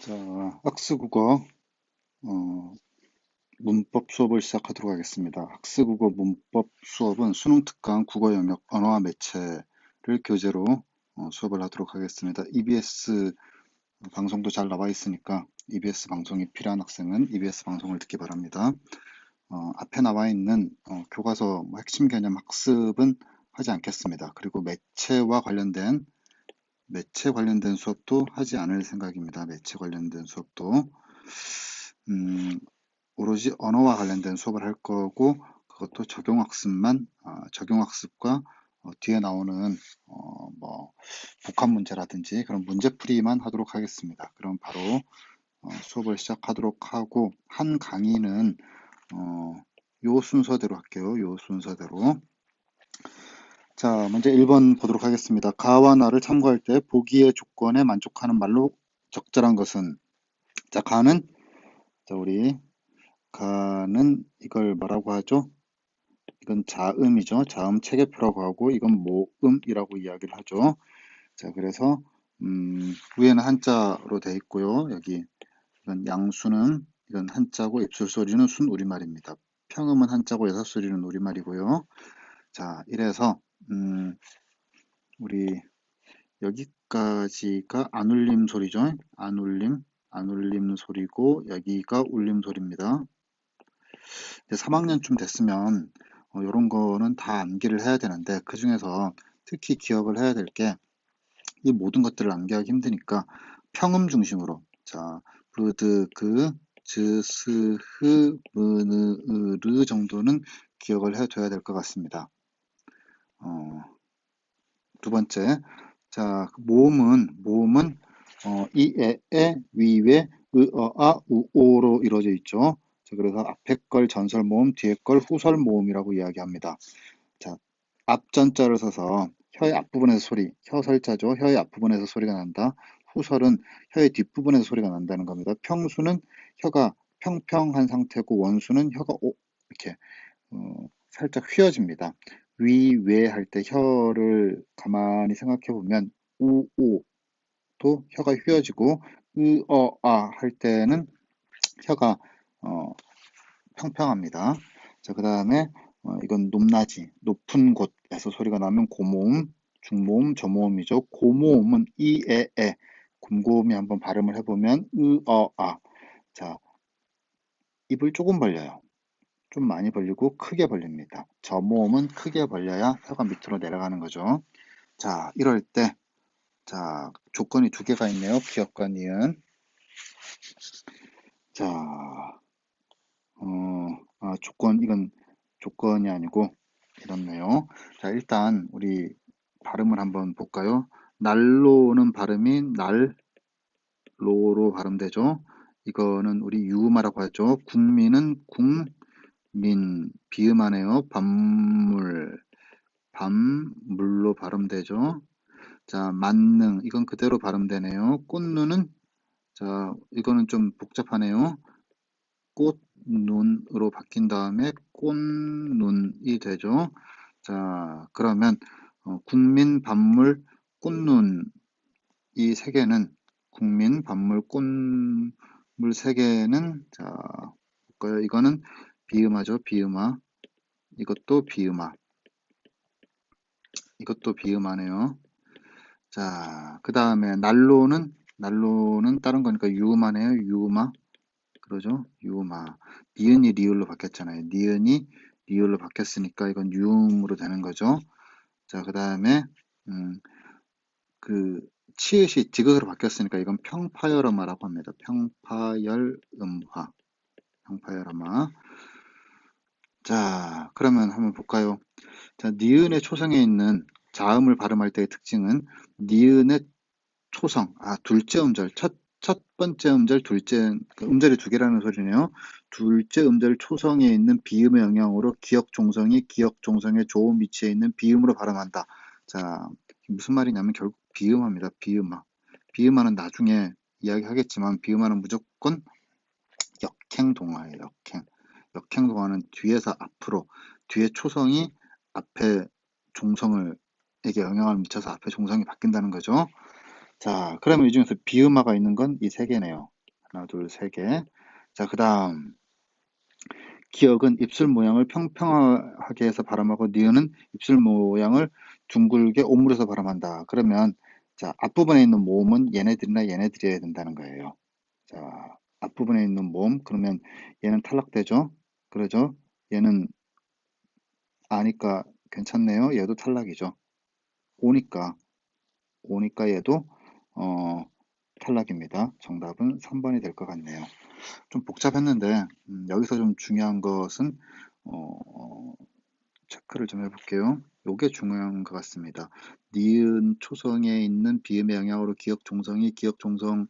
자, 학스국어 문법 수업을 시작하도록 하겠습니다. 학스국어 문법 수업은 수능 특강 국어 영역 언어와 매체를 교재로 수업을 하도록 하겠습니다. EBS 방송도 잘 나와 있으니까 EBS 방송이 필요한 학생은 EBS 방송을 듣기 바랍니다. 앞에 나와 있는 교과서 핵심 개념 학습은 하지 않겠습니다. 그리고 매체 관련된 수업도 하지 않을 생각입니다. 매체 관련된 수업도 오로지 언어와 관련된 수업을 할 거고, 그것도 적용학습과 뒤에 나오는 뭐 복합 문제라든지 그런 문제풀이만 하도록 하겠습니다. 그럼 바로 수업을 시작하도록 하고, 한 강의는 요 순서대로 할게요. 요 순서대로. 자, 먼저 1번 보도록 하겠습니다. 가와 나를 참고할 때 보기의 조건에 만족하는 말로 적절한 것은, 자, 우리 가는 이걸 뭐라고 하죠? 이건 자음이죠. 자음 체계표라고 하고, 이건 모음이라고 이야기를 하죠. 자, 그래서 위에는 한자로 되어 있고요. 여기 이건 양수는 이건 한자고, 입술소리는 순 우리말입니다. 평음은 한자고, 여섯소리는 우리말이고요. 자, 이래서 우리 여기까지가 안울림 소리죠. 안울림 소리고, 여기가 울림 소리입니다. 3학년쯤 됐으면 이런 거는 다 암기를 해야 되는데, 그 중에서 특히 기억을 해야 될 게, 이 모든 것들을 암기하기 힘드니까 평음 중심으로, 자, 브드, 그, 즈, 스, 흐, 무느, 으르 정도는 기억을 해둬야 될 것 같습니다. 두 번째, 자, 모음은 이, 에, 위, 웨, 으, 아, 우, 오로 이루어져 있죠. 자, 그래서 앞에 걸 전설 모음, 뒤에 걸 후설 모음이라고 이야기합니다. 자, 앞전자를 써서 혀의 앞부분에서 혀설자죠. 혀의 앞부분에서 소리가 난다. 후설은 혀의 뒷부분에서 소리가 난다는 겁니다. 평수는 혀가 평평한 상태고, 원수는 혀가 이렇게 살짝 휘어집니다. 위, 외 할 때 혀를 가만히 생각해 보면 우, 오도 혀가 휘어지고, 으, 아 할 때는 혀가 평평합니다. 자, 그 다음에 이건 높은 곳에서 소리가 나면 고모음, 중모음, 저모음이죠. 고모음은 이, 에, 곰곰이 한번 발음을 해보면 으, 아. 자, 입을 조금 벌려요. 좀 많이 벌리고 크게 벌립니다. 저모음은 크게 벌려야 혀가 밑으로 내려가는 거죠. 자, 이럴 때, 자, 조건이 두 개가 있네요. 기억과 니은. 자, 이건 조건이 아니고 이렇네요. 자, 일단 우리 발음을 한번 볼까요? 날로는 발음이 날로로 발음되죠. 이거는 우리 유음화라고 하죠. 국민은 국민, 비음하네요. 밤물로 발음되죠. 자, 만능, 이건 그대로 발음되네요. 꽃눈은, 자, 이거는 좀 복잡하네요. 꽃눈으로 바뀐 다음에 꽃눈이 되죠. 자, 그러면 국민, 반물, 꽃눈 이 세 개는, 국민, 반물, 꽃물 세 개는, 자, 볼까요? 이거는 비음하죠. 비음하. 이것도 비음하. 이것도 비음하네요. 자, 그 다음에 난로는 다른 거니까 유음하네요. 유음하. 그러죠? 유음하. 니은이 리을로 바뀌었잖아요. 니은이 리을로 바뀌었으니까 이건 유음으로 되는 거죠. 자, 그 다음에 그 치읓이 디귿으로 바뀌었으니까 이건 평파열음화라고 합니다. 평파열음화. 평파열음화. 자, 그러면 한번 볼까요? 자, 니은의 초성에 있는 자음을 발음할 때의 특징은 니은의 초성, 둘째 음절, 첫 번째 음절, 음절이 두 개라는 소리네요. 둘째 음절 초성에 있는 비음의 영향으로 기역 종성의 조음 위치에 있는 비음으로 발음한다. 자, 무슨 말이냐면 결국 비음화입니다. 비음화. 비음화는 나중에 이야기하겠지만, 비음화는 무조건 역행동화예요. 역행동화는 뒤에서 앞으로, 뒤에 초성이 앞에 종성에게 영향을 미쳐서 앞에 종성이 바뀐다는 거죠. 자, 그러면 이 중에서 비음화가 있는 건 이 세 개네요. 하나, 둘, 세 개. 자, 그 다음. 기역은 입술 모양을 평평하게 해서 발음하고 니은은 입술 모양을 둥글게 오므려서 발음한다. 그러면 자, 앞부분에 있는 모음은 얘네들이나 얘네들이어야 된다는 거예요. 자, 앞부분에 있는 모음 그러면 얘는 탈락되죠. 그러죠. 얘는 아니까 괜찮네요. 얘도 탈락이죠. 오니까 얘도 어, 탈락입니다. 정답은 3번이 될 것 같네요. 좀 복잡했는데 여기서 좀 중요한 것은 어, 체크를 좀 해볼게요. 요게 중요한 것 같습니다. 니은 초성에 있는 비음의 영향으로 기역 종성이 기역 종성의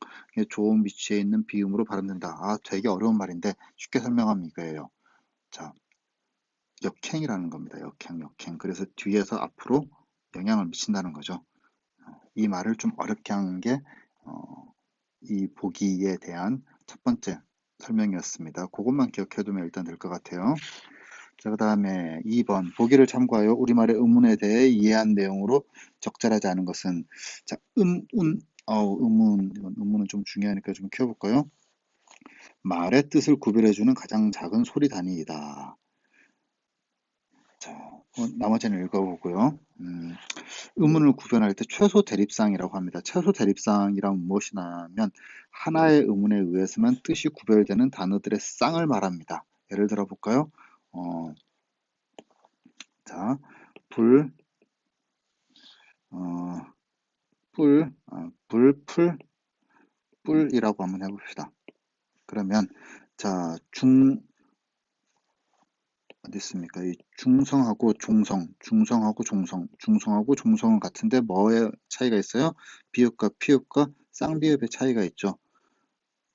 좋은 위치에 있는 비음으로 발음된다. 아, 되게 어려운 말인데 쉽게 설명하면 이거예요. 자, 역행이라는 겁니다. 역행. 그래서 뒤에서 앞으로 영향을 미친다는 거죠. 이 말을 좀 어렵게 한 게 이 보기에 대한 첫 번째 설명이었습니다. 그것만 기억해두면 일단 될 것 같아요. 자, 그 다음에 2번 보기를 참고하여 우리말의 의문에 대해 이해한 내용으로 적절하지 않은 것은 자, 의문은 좀 중요하니까 좀 키워볼까요? 말의 뜻을 구별해주는 가장 작은 소리 단위이다. 자, 나머지는 읽어보고요. 의문을 구별할 때 최소 대립상이라고 합니다. 최소 대립상이란 무엇이냐면 하나의 의문에 의해서만 뜻이 구별되는 단어들의 쌍을 말합니다. 예를 들어 볼까요? 자, 불, 어, 풀, 뿔이라고 한번 해봅시다. 그러면 자, 어디 있습니까? 이 중성하고 종성은 같은데 뭐의 차이가 있어요? 비읍과 피읍과 쌍비읍의 차이가 있죠.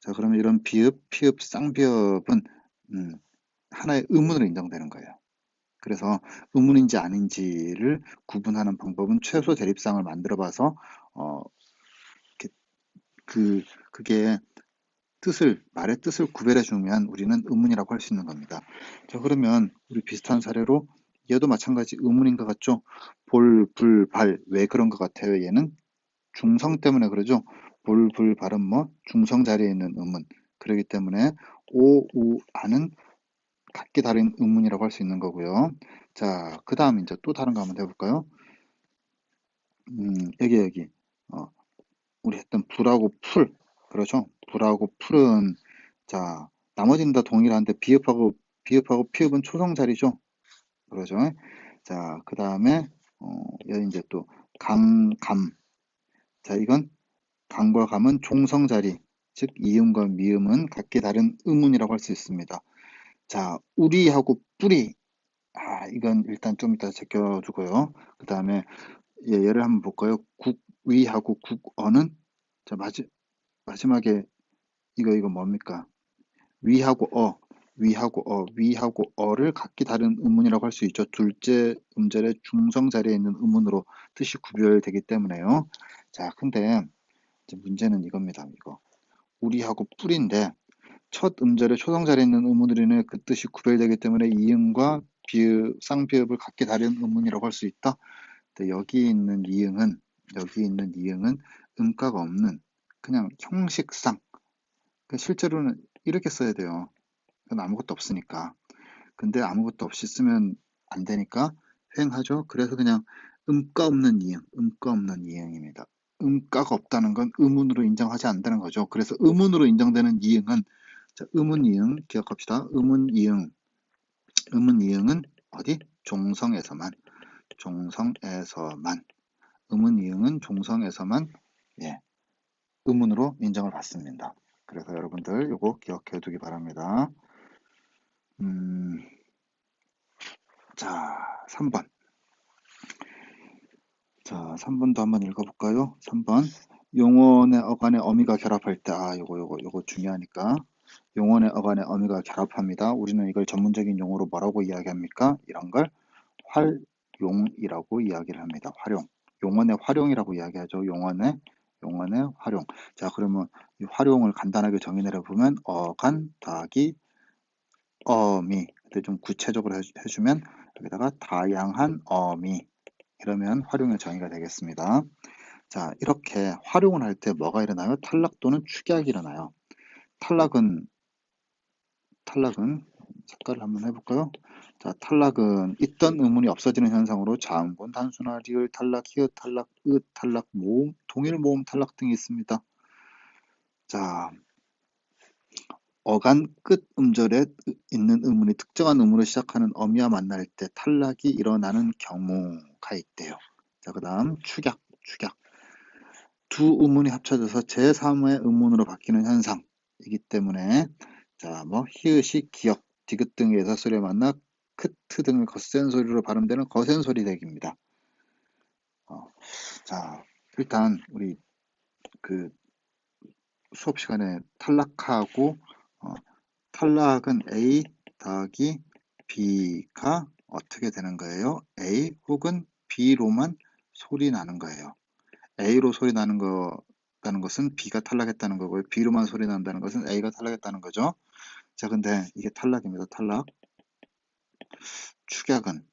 자, 그러면 이런 비읍, 피읍, 쌍비읍은 하나의 의문으로 인정되는 거예요. 그래서 의문인지 아닌지를 구분하는 방법은 최소 대립상을 만들어봐서 그게 말의 뜻을 구별해 주면 우리는 의문이라고 할 수 있는 겁니다. 자, 그러면 우리 비슷한 사례로 얘도 마찬가지 의문인 것 같죠? 볼, 불, 발. 왜 그런 것 같아요? 얘는 중성 때문에 그러죠? 볼, 불, 발은 뭐? 중성 자리에 있는 의문. 그렇기 때문에 오, 우, 아는 각기 다른 의문이라고 할 수 있는 거고요. 자, 그 다음 이제 또 다른 거 한번 해볼까요? 여기. 어, 우리 했던 불하고 풀. 그렇죠? 불하고 풀은 자, 나머지는 다 동일한데 비읍하고 피읍은 초성 자리죠. 그러죠? 자, 그 다음에 여기 이제 또 감. 자, 이건 감과 감은 종성 자리, 즉 이음과 미음은 각기 다른 의문이라고 할 수 있습니다. 자, 우리하고 뿌리. 이건 일단 좀 이따 제껴주고요. 그 다음에 예를 한번 볼까요? 국위하고 국어는 자, 마지막에 이거 뭡니까? 위하고 어를 각기 다른 의문이라고 할 수 있죠. 둘째 음절의 중성 자리에 있는 의문으로 뜻이 구별되기 때문에요. 자, 근데 이제 문제는 이겁니다. 이거 우리하고 뿔인데 첫 음절의 초성 자리에 있는 의문으로 인해 그 뜻이 구별되기 때문에 이응과 비읍, 쌍비읍을 각기 다른 의문이라고 할 수 있다. 근데 여기 있는 이응은 음가가 없는 그냥 형식상 실제로는 이렇게 써야 돼요. 그건 아무것도 없으니까. 근데 아무것도 없이 쓰면 안 되니까 횡하죠. 그래서 그냥 음가 없는 이응입니다. 음가가 없다는 건 의문으로 인정하지 않는다는 거죠. 그래서 의문으로 인정되는 이응은 자, 의문 이응 기억합시다. 의문 이응은 어디? 종성에서만 의문 이응은 종성에서만 예, 의문으로 인정을 받습니다. 그래서 여러분들 요거 기억해 두기 바랍니다. 자, 3번. 자, 3번도 한번 읽어볼까요? 3번. 용언의 어간의 어미가 결합할 때, 요거 중요하니까. 용언의 어간의 어미가 결합합니다. 우리는 이걸 전문적인 용어로 뭐라고 이야기합니까? 이런 걸 활용이라고 이야기를 합니다. 활용. 용언의 활용이라고 이야기하죠. 용언의 활용. 자, 그러면 이 활용을 간단하게 정의내려 보면 어간 더하기 어미. 근데 좀 구체적으로 해주면 여기다가 다양한 어미. 이러면 활용의 정의가 되겠습니다. 자, 이렇게 활용을 할 때 뭐가 일어나요? 탈락 또는 축약이 일어나요. 탈락은 색깔을 한번 해볼까요? 자, 탈락은 있던 의문이 없어지는 현상으로 자음군, 단순화, 리을 탈락, 히읗 탈락, 으 탈락, 모음, 동일 모음 탈락 등이 있습니다. 자, 어간 끝 음절에 있는 의문이 특정한 의문으로 시작하는 어미와 만날 때 탈락이 일어나는 경우가 있대요. 자, 그 다음 축약. 두 의문이 합쳐져서 제3의 의문으로 바뀌는 현상이기 때문에 자, 뭐 히읗이 기역, 디귿 등의 예사소리에 만나 크트 등의 거센 소리로 발음되는 거센 소리 대기입니다. 자, 일단 우리 그 수업 시간에 탈락하고 탈락은 A 더하기 B가 어떻게 되는 거예요? A 혹은 B로만 소리 나는 거예요. A로 소리 나는 거라는 것은 B가 탈락했다는 거고요. B로만 소리 난다는 것은 A가 탈락했다는 거죠. 자, 근데 이게 탈락입니다. 탈락. 축약은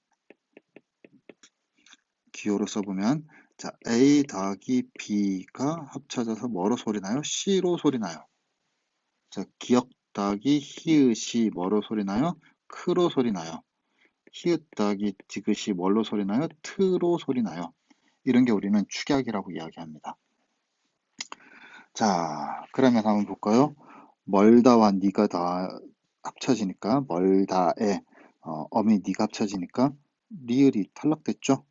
기호로 써보면 자, A 더하기 B가 합쳐져서 뭐로 소리 나요? C로 소리 나요. 자, 기역 더하기 히읗이 뭐로 소리 나요? 크로 소리 나요. 히읗 더하기 디귿이 뭘로 소리 나요? 트로 소리 나요. 이런 게 우리는 축약이라고 이야기합니다. 자, 그러면 한번 볼까요? 멀다와 니가 다 합쳐지니까 멀다에 어미 니가 합쳐지니까 리을이 탈락됐죠?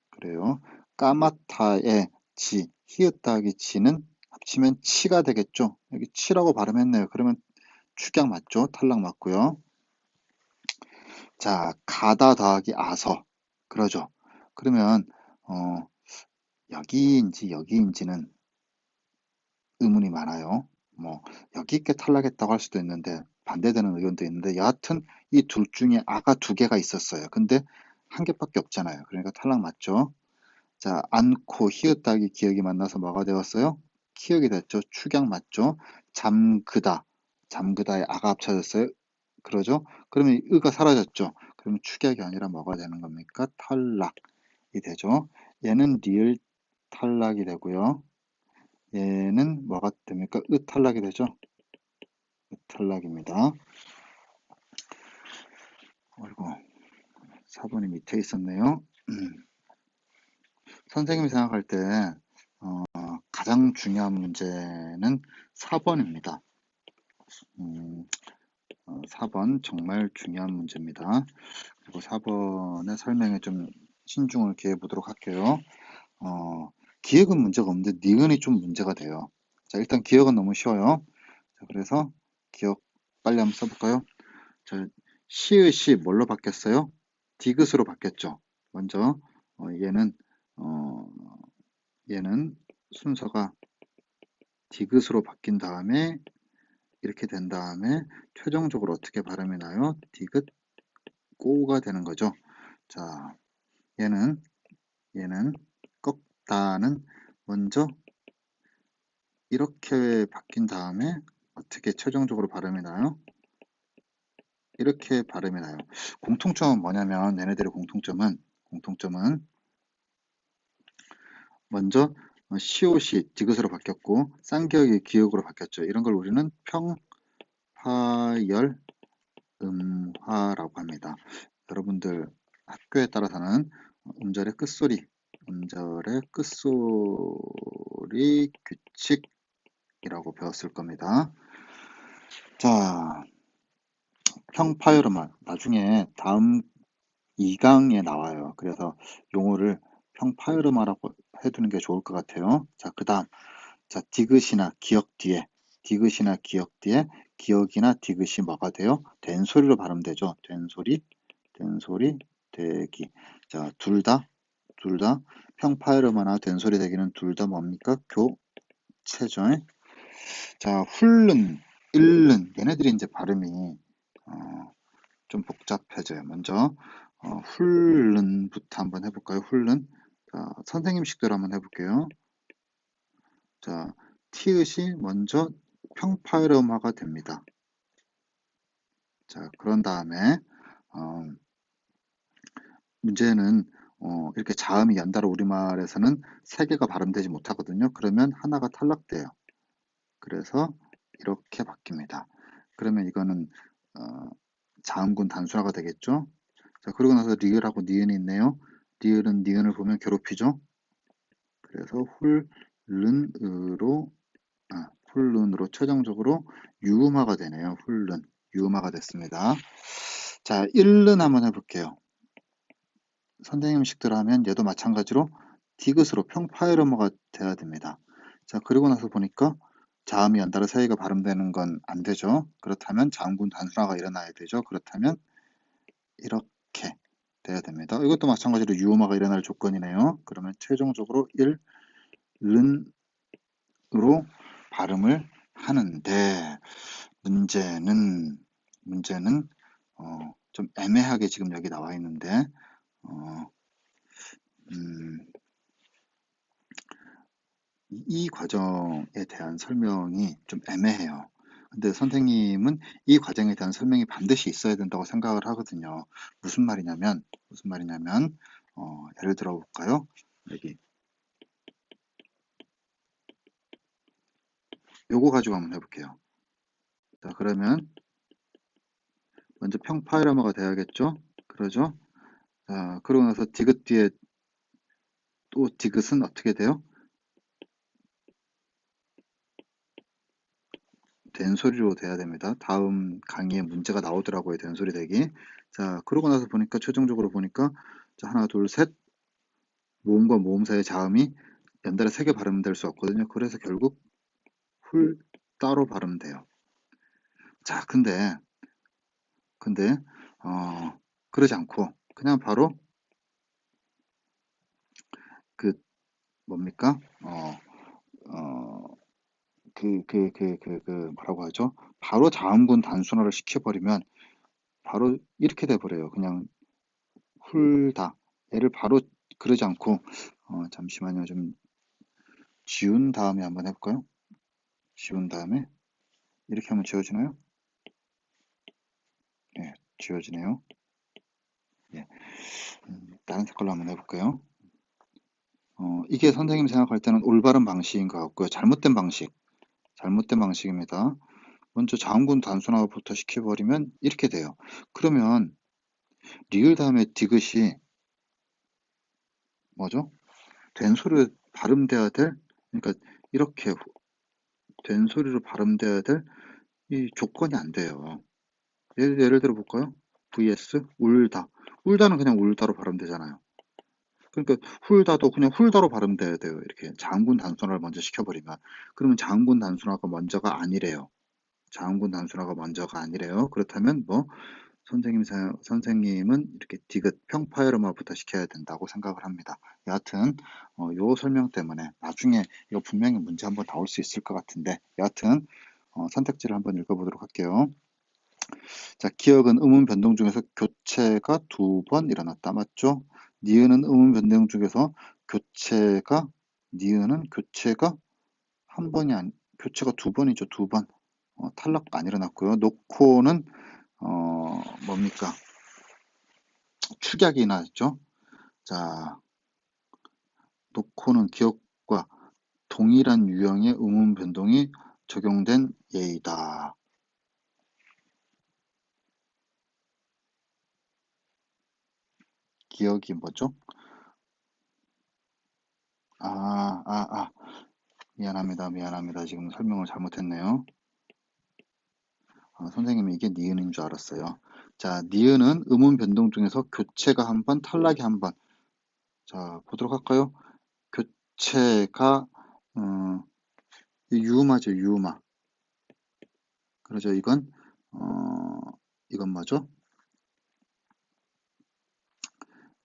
그래요. 까마타의 지, 히읗 더하기 지는 합치면 치가 되겠죠? 여기 치라고 발음했네요. 그러면 축약 맞죠? 탈락 맞고요. 자, 가다 더하기 아서 그러죠. 그러면 여기인지는 의문이 많아요. 뭐 여기 있게 탈락했다고 할 수도 있는데 반대되는 의견도 있는데 여하튼 이 둘 중에 아가 두 개가 있었어요. 근데 한 개밖에 없잖아요. 그러니까 탈락 맞죠. 자, 않고 히읗 따기 기억이 만나서 뭐가 되었어요? 키읔이 됐죠. 축약 맞죠. 잠그다에 아가 합쳐졌어요. 그러죠. 그러면 의가 사라졌죠. 그러면 축약이 아니라 뭐가 되는 겁니까? 탈락이 되죠. 얘는 리을 탈락이 되고요. 얘는 뭐가 됩니까? 탈락이 되죠. 탈락입니다. 그리고 4번이 밑에 있었네요. 선생님이 생각할 때 가장 중요한 문제는 4번입니다. 4번 정말 중요한 문제입니다. 그리고 4번의 설명에 좀 신중을 기해 보도록 할게요. 기억은 문제가 없는데 니은이 좀 문제가 돼요. 자, 일단 기억은 너무 쉬워요. 자, 그래서 기억 빨리 한번 써볼까요? 자, 시읒이 뭘로 바뀌었어요? 디귿으로 바뀌었죠. 먼저 어, 얘는 순서가 디귿으로 바뀐 다음에 이렇게 된 다음에 최종적으로 어떻게 발음이 나요? 디귿 꼬가 되는 거죠. 자, 얘는 꺾다는 먼저 이렇게 바뀐 다음에 어떻게 최종적으로 발음이 나요? 이렇게 발음이 나요. 공통점은 뭐냐면 얘네들의 공통점은 먼저 시옷이 디귿으로 바뀌었고 쌍기역이 기역으로 바뀌었죠. 이런 걸 우리는 평파열 음화라고 합니다. 여러분들 학교에 따라서는 음절의 끝소리 규칙이라고 배웠을 겁니다. 자, 평파열음화 나중에 다음 2강에 나와요. 그래서 용어를 평파열음화라고 해두는 게 좋을 것 같아요. 자, 그 다음 자, 디귿이나 기역 뒤에 기역이나 디귿이 뭐가 돼요? 된소리로 발음되죠. 된소리, 대기. 자, 둘 다 평파열음화나 된소리 대기는 둘 다 뭡니까? 교체죠. 자, 훑는, 읽는 얘네들이 이제 발음이 좀 복잡해져요. 먼저 훑는부터 한번 해볼까요? 훑는. 자, 선생님식대로 한번 해볼게요. 자, 티읕이 먼저 평파열음화가 됩니다. 자, 그런 다음에 문제는 이렇게 자음이 연달아 우리말에서는 세 개가 발음되지 못하거든요. 그러면 하나가 탈락돼요. 그래서 이렇게 바뀝니다. 그러면 이거는 자음군 단순화가 되겠죠. 자, 그러고 나서 리을하고 니은이 있네요. 리을은 니은을 보면 괴롭히죠. 그래서 훌른으로 최종적으로 유음화가 되네요. 훌른 유음화가 됐습니다. 자, 일른 한번 해볼게요. 선생님식들 하면 얘도 마찬가지로 디귿으로 평파일음어가 돼야 됩니다. 자, 그리고 나서 보니까 자음이 연달아 세 개가 발음되는 건 안 되죠. 그렇다면 자음군 단순화가 일어나야 되죠. 그렇다면 이렇게 돼야 됩니다. 이것도 마찬가지로 유음화가 일어날 조건이네요. 그러면 최종적으로 일른으로 발음을 하는데 문제는 좀 애매하게 지금 여기 나와 있는데 어, 이 과정에 대한 설명이 좀 애매해요. 근데 선생님은 이 과정에 대한 설명이 반드시 있어야 된다고 생각을 하거든요. 무슨 말이냐면 예를 들어 볼까요? 여기 요거 가지고 한번 해볼게요. 자, 그러면 먼저 평파일어머가 돼야겠죠? 그러죠? 자, 그러고 나서 디귿 뒤에 또 디귿은 어떻게 돼요? 된소리로 돼야 됩니다. 다음 강의에 문제가 나오더라고요. 된소리 되기. 자, 그러고 나서 보니까 최종적으로 보니까 자, 하나, 둘, 셋 모음과 모음 사이의 자음이 연달아 3개 발음될 수 없거든요. 그래서 결국 훌 따로 발음돼요. 자, 근데 그러지 않고 그냥 바로 그 뭡니까? 뭐라고 하죠? 바로 자음군 단순화를 시켜버리면 바로 이렇게 돼버려요. 그냥 훌다. 얘를 바로 그러지 않고 잠시만요. 좀 지운 다음에 한번 해볼까요? 지운 다음에 이렇게 하면 지워지나요? 네, 지워지네요. 예, 다른 색깔로 한번 해볼까요? 이게 선생님 생각할 때는 올바른 방식인 것 같고요. 잘못된 방식입니다. 먼저 자음군 단순화부터 시켜버리면 이렇게 돼요. 그러면 리을 다음에 디귿이 뭐죠? 된소리로 발음돼야 될, 그러니까 이렇게 된소리로 발음돼야 될 이 조건이 안 돼요. 예를 들어 볼까요? vs 울다. 울다는 그냥 울다로 발음되잖아요. 그러니까 훌다도 그냥 훌다로 발음돼야 돼요. 이렇게 자음군 단순화를 먼저 시켜버리면. 그러면 자음군 단순화가 먼저가 아니래요. 자음군 단순화가 먼저가 아니래요. 그렇다면 뭐 선생님은 이렇게 디귿 평파열음화부터 시켜야 된다고 생각을 합니다. 여하튼 요 설명 때문에 나중에 이거 분명히 문제 한번 나올 수 있을 것 같은데 여하튼 선택지를 한번 읽어보도록 할게요. 자, 기억은 음운 변동 중에서 교체가 2번 일어났다. 맞죠? 니은은 음운 변동 중에서 니은은 교체가 한 번이 교체가 2번이죠. 2번. 탈락 안 일어났고요. 놓고는 뭡니까? 축약이 나죠. 자, 놓고는 기억과 동일한 유형의 음운 변동이 적용된 예이다. 기억이 뭐죠? 미안합니다. 지금 설명을 잘못했네요. 선생님이 이게 니은인 줄 알았어요. 자, 니은은 음운 변동 중에서 교체가 한 번, 탈락이 한 번. 자, 보도록 할까요? 교체가 유음하죠, 유음하. 그러죠. 이건 뭐죠?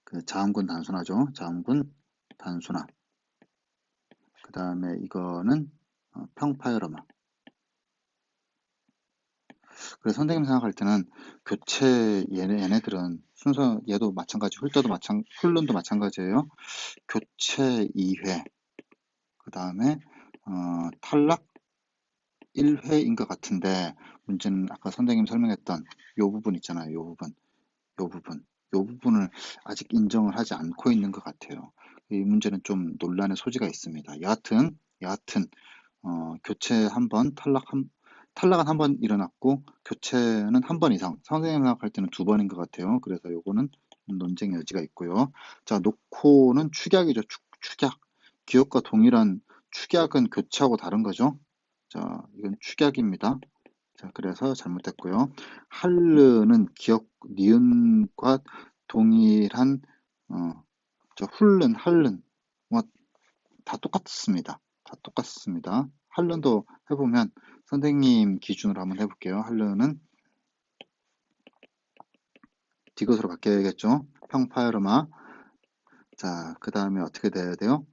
그 자음군 단순하죠. 자음군 단순화. 그 다음에 이거는 평파열어마. 그래서 선생님 생각할 때는 교체 얘네들은 순서 얘도 마찬가지 훌른도 마찬가지예요. 교체 2회 그 다음에 탈락 1회인 것 같은데 문제는 아까 선생님 설명했던 요 부분 있잖아요. 요 부분 부분을 아직 인정을 하지 않고 있는 것 같아요. 이 문제는 좀 논란의 소지가 있습니다. 여하튼 교체 한 번, 탈락은 한 번 일어났고 교체는 한 번 이상, 선생님 생각할 때는 두 번인 것 같아요. 그래서 요거는 논쟁 여지가 있고요. 자, 놓고는 축약이죠. 축약. 기억과 동일한 축약은 교체하고 다른 거죠. 자, 이건 축약입니다. 자, 그래서 잘못됐고요. 할르는 기억, 니은과 동일한 할른 뭐 다 똑같습니다. 다 똑같습니다. 할른도 해보면 선생님 기준으로 한번 해볼게요. 할른은 디귿으로 바뀌어야겠죠. 평파열음화. 자, 그 다음에 어떻게 돼야 돼요?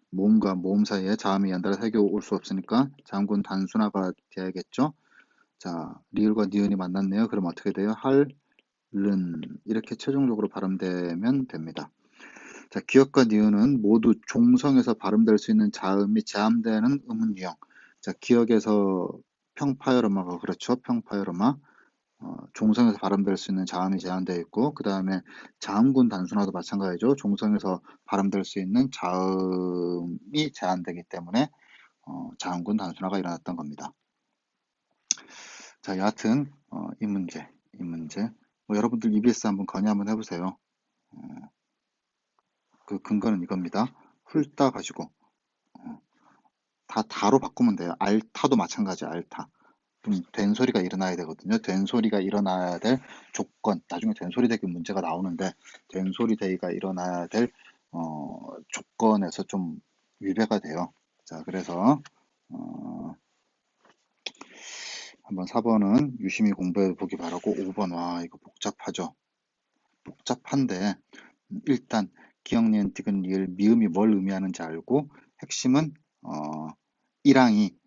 모음과 모음 사이에 자음이 연달아 새겨 올 수 없으니까 자음군 단순화가 돼야겠죠. 자, 리을과 니은이 만났네요. 그럼 어떻게 돼요? 할른 이렇게 최종적으로 발음되면 됩니다. 자, 기역과 니은은 모두 종성에서 발음될 수 있는 자음이 제함되는 음운 유형. 자, 기역에서 평파열음화가 그렇죠. 평파열음화. 종성에서 발음될 수 있는 자음이 제한되어 있고, 그 다음에 자음군 단순화도 마찬가지죠. 종성에서 발음될 수 있는 자음이 제한되기 때문에 자음군 단순화가 일어났던 겁니다. 자, 여하튼 이 문제 뭐 여러분들 EBS 한번 건의 한번 해보세요. 그 근거는 이겁니다. 훑다 가지고 다로 바꾸면 돼요. 알타도 마찬가지, 알타. 좀 된소리가 일어나야 되거든요. 된소리가 일어나야 될 조건, 나중에 된소리 되기 문제가 나오는데, 된소리 되기가 일어나야 될 조건에서 좀 위배가 돼요. 자, 그래서 한번 4번은 유심히 공부해 보기 바라고, 5번, 와, 이거 복잡하죠. 복잡한데, 일단 기억, 니은, 디귿, 리을, 미음이 뭘 의미하는지 알고, 핵심은 1항이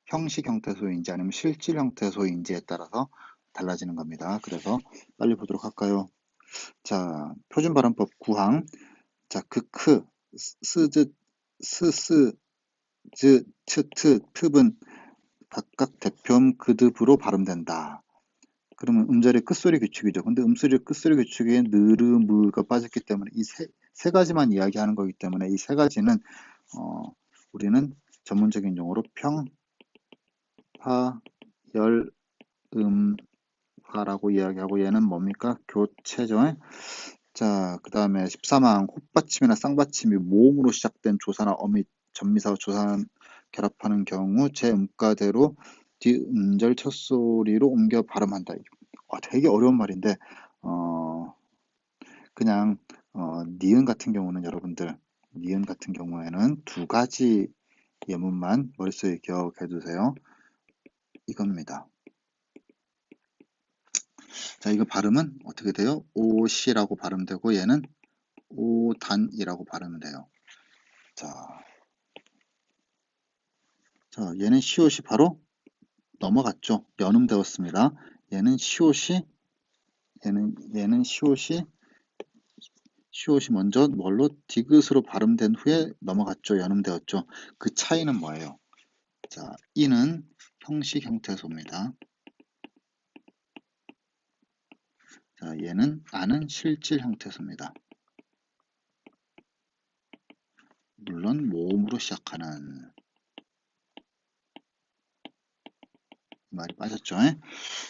형식 형태소인지 아니면 실질 형태소인지에 따라서 달라지는 겁니다. 그래서 빨리 보도록 할까요? 자, 표준 발음법 9항. 자, 크크, 스즈, 스스, 즈, 츠트, 틉은 각각 대표음 그듭으로 발음된다. 그러면 음절의 끝소리 규칙이죠. 근데 음소리 끝소리 규칙에 느르무가 빠졌기 때문에 이 세 가지만 이야기하는 거기 때문에 이 세 가지는 우리는 전문적인 용어로 평, 파, 열, 화라고 이야기하고 얘는 뭡니까? 교체죠. 자, 그 다음에 13항 헛받침이나 쌍받침이 모음으로 시작된 조사나 어미, 전미사와 조사 결합하는 경우 제 음가대로 뒤음절 첫소리로 옮겨 발음한다. 되게 어려운 말인데 그냥 니은 같은 경우는 여러분들 니은 같은 경우에는 두 가지 예문만 머릿속에 기억해 두세요. 이겁니다. 자, 이거 발음은 어떻게 돼요? 오시라고 발음되고 얘는 오단이라고 발음돼요. 자, 얘는 시옷이 바로 넘어갔죠. 연음되었습니다. 얘는 시옷이 시옷이 먼저 뭘로 디귿으로 발음된 후에 넘어갔죠. 연음되었죠. 그 차이는 뭐예요? 자, 이는 형식 형태소입니다. 자, 얘는 아는 실질 형태소입니다. 물론 모음으로 시작하는 말이 빠졌죠.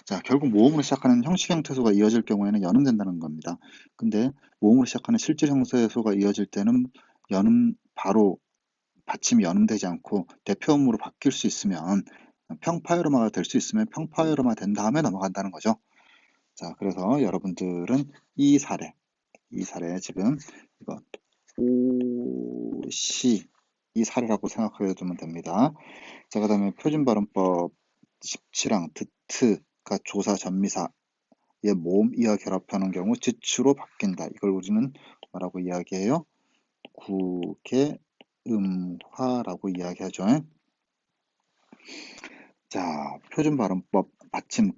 자, 결국 모음으로 시작하는 형식 형태소가 이어질 경우에는 연음된다는 겁니다. 근데 모음으로 시작하는 실질 형태소가 이어질 때는 바로 받침이 연음되지 않고 대표음으로 바뀔 수 있으면 평파열음화가 될 수 있으면 평파열음화 된 다음에 넘어간다는 거죠. 자, 그래서 여러분들은 이 사례 지금 이거 오시 이 사례라고 생각해 두면 됩니다. 자, 그 다음에 표준발음법 17항 드트가 조사 전미사의 모음 이하 결합하는 경우 지추로 바뀐다. 이걸 우리는 뭐라고 이야기해요? 구개음화라고 이야기하죠. 자, 표준발음법 받침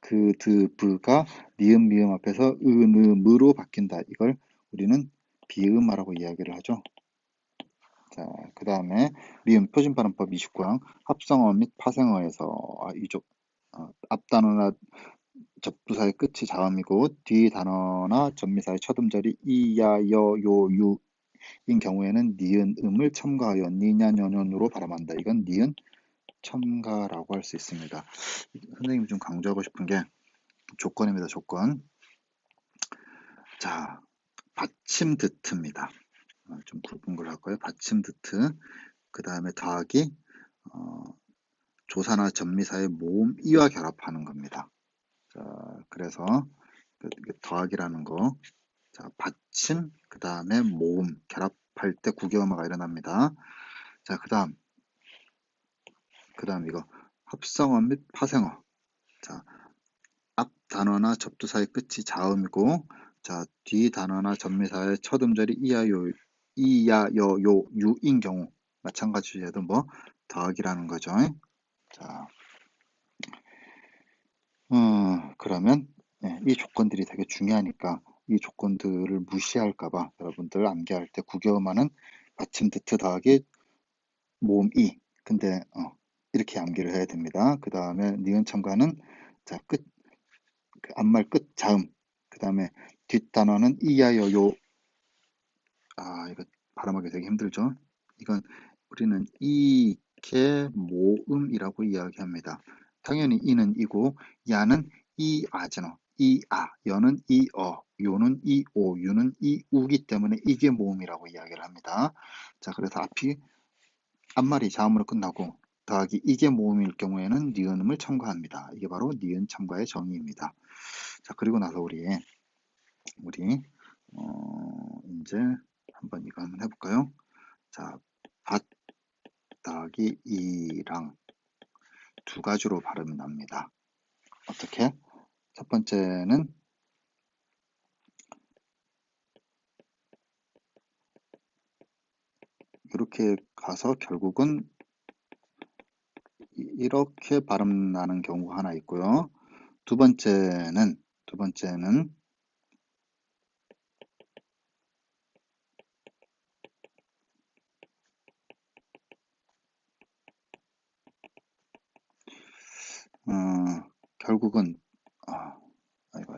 그드브가 니은 미음 앞에서 은음으로 바뀐다. 이걸 우리는 비음화라고 이야기를 하죠. 자, 그 다음에 미음 표준발음법 29항 합성어 및 파생어에서 앞단어나 접두사의 끝이 자음이고 뒤 단어나 접미사의 첫 음절이 이, 야, 여, 요, 유인 경우에는 니은 음을 첨가하여 니냐, 년으로 발음한다. 이건 니은 첨가라고 할 수 있습니다. 선생님이 좀 강조하고 싶은 게 조건입니다. 조건. 자, 받침 드트입니다. 좀 굵은 걸 할까요? 받침 드트. 그 다음에 더하기 조사나 접미사의 모음 이와 결합하는 겁니다. 자, 그래서 더하기라는 거. 자, 받침, 그 다음에 모음, 결합할 때 구개음화가 일어납니다. 자, 그 다음 이거 합성어 및 파생어. 자, 앞 단어나 접두사의 끝이 자음이고, 자, 뒤 단어나 접미사의 첫 음절이 이야, 요, 유인 경우 마찬가지로 뭐 더하기라는 거죠. 자, 그러면 이 조건들이 되게 중요하니까 이 조건들을 무시할까봐 여러분들 암기할 때 구개음화는 받침 드트 더하기 모음 이. 근데 이렇게 암기를 해야 됩니다. 그 다음에 니은 첨가는 자, 끝, 그 앞말 끝 자음. 그 다음에 뒷단어는 이야여 요. 이거 발음하기 되게 힘들죠. 이건 우리는 이개 모음이라고 이야기합니다. 당연히 이는 이고 야는 이아잖아. 이아, 여는 이어, 요는 이오, 유는 이우기 때문에 이게 모음이라고 이야기를 합니다. 자, 그래서 앞말이 자음으로 끝나고 더하기 이게 모음일 경우에는 니은음을 첨가합니다. 이게 바로 니은 첨가의 정의입니다. 자, 그리고 나서 우리 이제 한번 이거 한번 해볼까요? 자, 밭 더하기 이랑 두 가지로 발음이 납니다. 어떻게? 첫 번째는 이렇게 가서 결국은 이렇게 발음 나는 경우가 하나 있고요. 두 번째는 결국은 아이고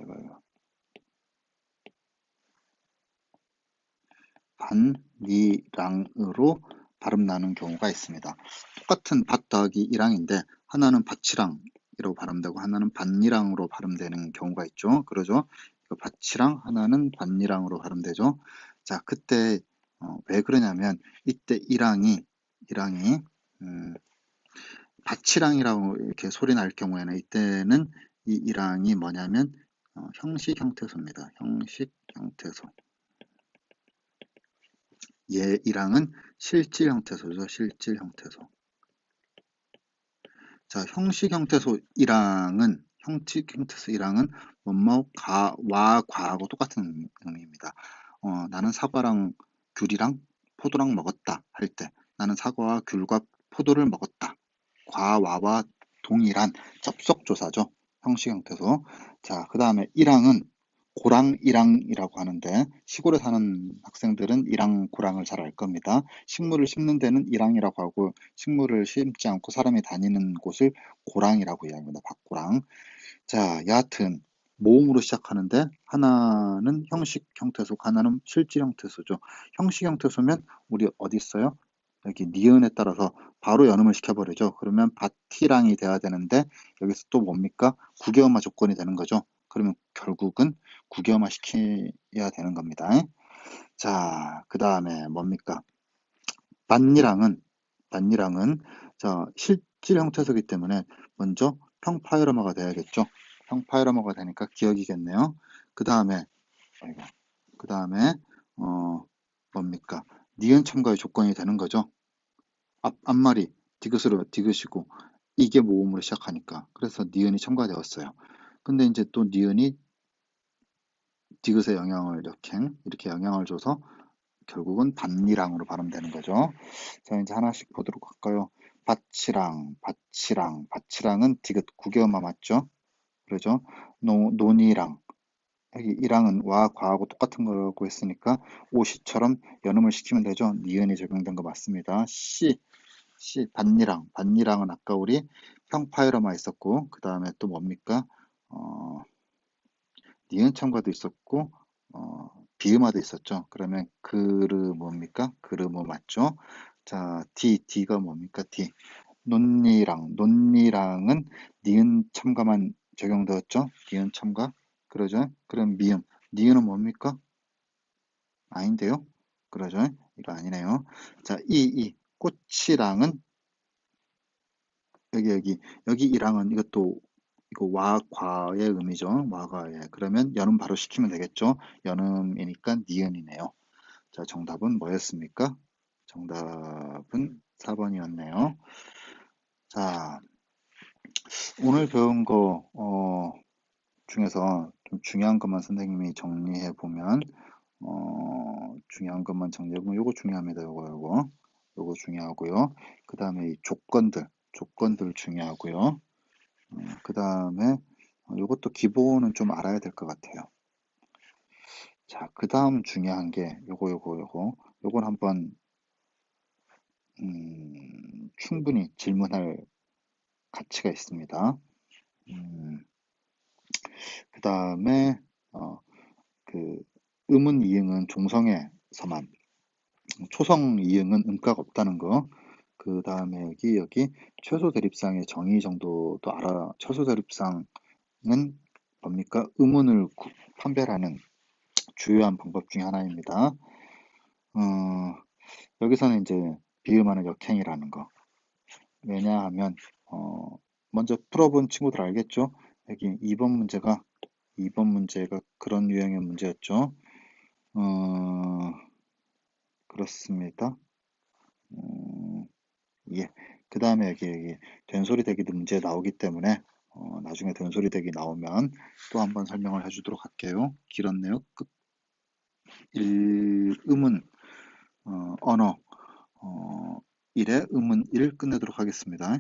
반니랑으로 발음 나는 경우가 있습니다. 똑같은 밭 더하기 이랑인데 하나는 밭이랑이라고 발음되고 하나는 반니랑으로 발음되는 경우가 있죠. 그러죠. 밭이랑 하나는 반니랑으로 발음되죠. 자, 그때 왜 그러냐면 이때 이랑이 밭이랑이라고 이렇게 소리 날 경우에는 이때는 이 이랑이 뭐냐면 형식 형태소입니다. 형식 형태소. 얘이랑은 실질 형태소죠. 실질 형태소. 자, 형식 형태소 이랑은 뭐뭐 와 과하고 똑같은 의미입니다. 나는 사과랑 귤이랑 포도랑 먹었다 할 때 나는 사과와 귤과 포도를 먹었다. 과와와 동일한 접속조사죠. 형식 형태소. 자, 그 다음에 이랑은 고랑이랑이라고 하는데 시골에 사는 학생들은 이랑 고랑을 잘 알 겁니다. 식물을 심는 데는 이랑이라고 하고 식물을 심지 않고 사람이 다니는 곳을 고랑이라고 이야기합니다. 밭고랑. 자, 여하튼 모음으로 시작하는데 하나는 형식 형태소, 하나는 실질 형태소죠. 형식 형태소면 우리 어디 있어요? 여기 니은에 따라서 바로 연음을 시켜버리죠. 그러면 바티랑이 돼야 되는데 여기서 또 뭡니까? 구개음화 조건이 되는 거죠. 그러면 결국은 구개음화 시켜야 되는 겁니다. 자, 그 다음에 뭡니까? 반니랑은 자, 실질 형태소이기 때문에 먼저 평파열어마가 돼야겠죠. 평파열어마가 되니까 기억이겠네요. 그 다음에 뭡니까? 니은 첨가의 조건이 되는 거죠. 앞말이 디귿이고 이게 모음으로 시작하니까 그래서 니은이 첨가되었어요. 근데 이제 또 니은이 디귿의 영향을 이렇게 영향을 줘서 결국은 반니랑으로 발음되는 거죠. 자, 이제 하나씩 보도록 할까요? 밭이랑은 디귿 구개음화 맞죠? 그러죠? 논이랑 여기 이랑은 와 과하고 똑같은 거라고 했으니까 오시처럼 연음을 시키면 되죠. 니은이 적용된 거 맞습니다. 반니랑은 아까 우리 형파이러마 있었고 그 다음에 또 뭡니까? 어, 니은 첨가도 있었고, 비음화도 있었죠. 그러면 그르 뭡니까? 그르모 맞죠? 자, D가 뭡니까? D. 논리랑은 니은 첨가만 적용되었죠? 니은 첨가. 그러죠? 그럼 미음. 니은은 뭡니까? 아닌데요? 그러죠? 이거 아니네요. 자, 꽃이랑은 여기 이랑은 이것도 이거 와과의 음이죠. 와과의. 그러면 연음 바로 시키면 되겠죠? 연음이니까 니은이네요. 자, 정답은 뭐였습니까? 정답은 4번이었네요. 자, 오늘 배운 거 중에서 좀 중요한 것만 선생님이 정리해 보면 중요한 것만 정리해 보면 요거 중요합니다. 요거 중요하고요. 그 다음에 이 조건들 중요하고요. 그 다음에 요것도 기본은 좀 알아야 될 것 같아요. 자, 그 다음 중요한 게 요건 한번 충분히 질문할 가치가 있습니다. 그 다음에 그 음은 이응은 종성에서만, 초성 이응은 음가가 없다는 거. 그 다음에 여기 최소 대립상의 정의 정도도 알아. 최소 대립상은 뭡니까? 음운을 판별하는 주요한 방법 중에 하나입니다. 여기서는 이제 비음하는 역행이라는 거. 왜냐하면 먼저 풀어본 친구들 알겠죠? 여기 2번 문제가 그런 유형의 문제였죠. 그렇습니다. 예. 그 다음에 여기 된소리 대기도 문제 나오기 때문에 나중에 된소리 대기 나오면 또 한번 설명을 해주도록 할게요. 길었네요. 음은 언어 1에 음은 1 끝내도록 하겠습니다.